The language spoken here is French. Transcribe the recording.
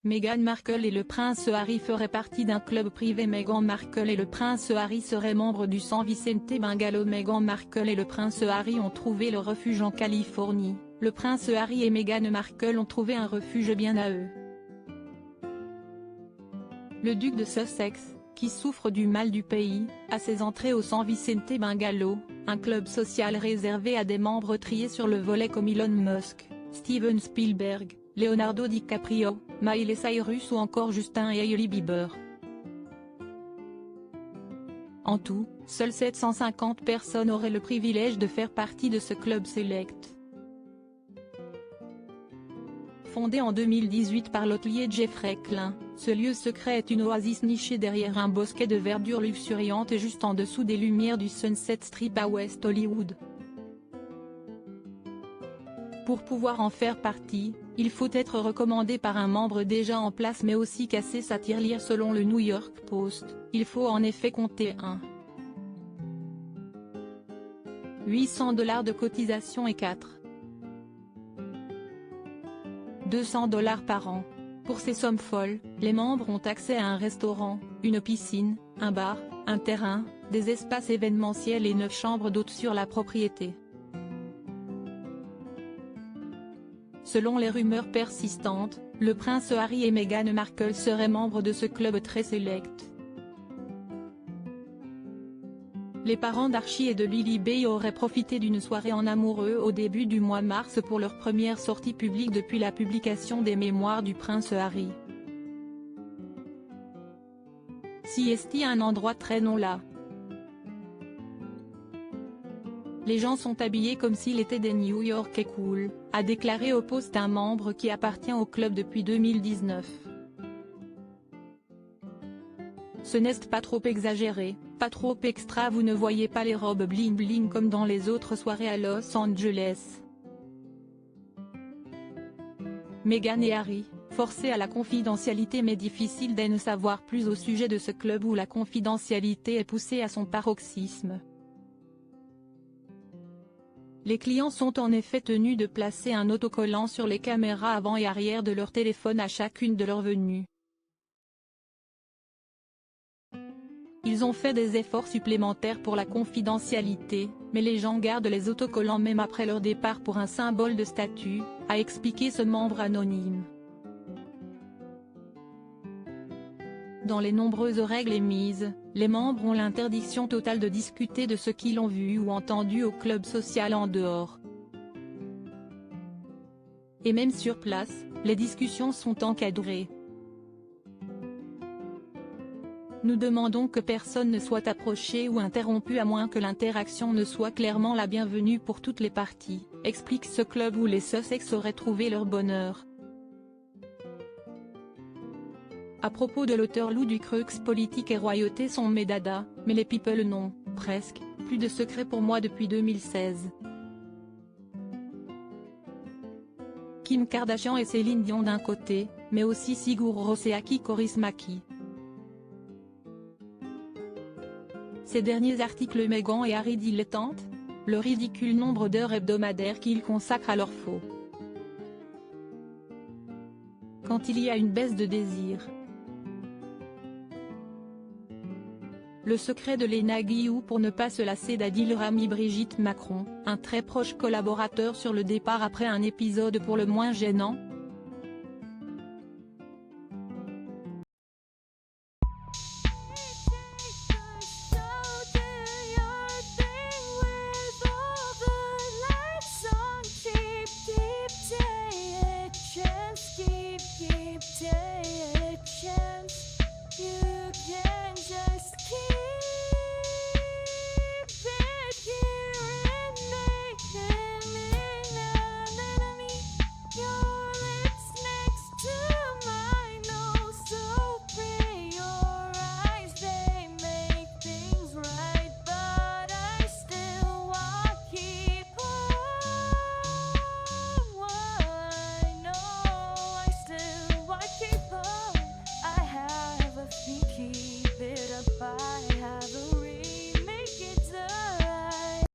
Meghan Markle et le prince Harry feraient partie d'un club privé. Meghan Markle et le prince Harry seraient membres du San Vicente Bungalow. Meghan Markle et le prince Harry ont trouvé leur refuge en Californie. Le prince Harry et Meghan Markle ont trouvé un refuge bien à eux. Le duc de Sussex, qui souffre du mal du pays, a ses entrées au San Vicente Bungalow, un club social réservé à des membres triés sur le volet comme Elon Musk, Steven Spielberg, Leonardo DiCaprio, Miley Cyrus ou encore Justin et Hailey Bieber. En tout, seules 750 personnes auraient le privilège de faire partie de ce club select. Fondé en 2018 par l'hôtelier Jeffrey Klein, ce lieu secret est une oasis nichée derrière un bosquet de verdure luxuriante et juste en dessous des lumières du Sunset Strip à West Hollywood. Pour pouvoir en faire partie, il faut être recommandé par un membre déjà en place mais aussi casser sa tirelire. Selon le New York Post, il faut en effet compter 800$ de cotisation et 200$ par an. Pour ces sommes folles, les membres ont accès à un restaurant, une piscine, un bar, un terrain, des espaces événementiels et 9 chambres d'hôtes sur la propriété. Selon les rumeurs persistantes, le prince Harry et Meghan Markle seraient membres de ce club très select. Les parents d'Archie et de Lily Bay auraient profité d'une soirée en amoureux au début du mois de mars pour leur première sortie publique depuis la publication des mémoires du prince Harry. Si est un endroit très non là. Les gens sont habillés comme s'ils étaient des New-Yorkais cool, a déclaré au Post un membre qui appartient au club depuis 2019. Ce n'est pas trop exagéré, pas trop extra. Vous ne voyez pas les robes bling bling comme dans les autres soirées à Los Angeles. Meghan et Harry, forcés à la confidentialité mais difficile d'en savoir plus au sujet de ce club où la confidentialité est poussée à son paroxysme. Les clients sont en effet tenus de placer un autocollant sur les caméras avant et arrière de leur téléphone à chacune de leurs venues. Ils ont fait des efforts supplémentaires pour la confidentialité, mais les gens gardent les autocollants même après leur départ pour un symbole de statut, a expliqué ce membre anonyme. Dans les nombreuses règles émises, les membres ont l'interdiction totale de discuter de ce qu'ils ont vu ou entendu au club social en dehors. Et même sur place, les discussions sont encadrées. Nous demandons que personne ne soit approché ou interrompu à moins que l'interaction ne soit clairement la bienvenue pour toutes les parties, explique ce club où les Sussex auraient trouvé leur bonheur. À propos de l'auteur Lou Ducreux, politique et royauté sont mes dadas, mais les people non, presque, plus de secret pour moi depuis 2016. Kim Kardashian et Céline Dion d'un côté, mais aussi Sigur Rós et Aki Kaurismäki. Ces derniers articles Meghan et Harry dilettantes, le ridicule nombre d'heures hebdomadaires qu'ils consacrent à leur faux. Quand il y a une baisse de désir. Le secret de Léna Guillou pour ne pas se lasser d'Adil Rami. Brigitte Macron, un très proche collaborateur sur le départ après un épisode pour le moins gênant,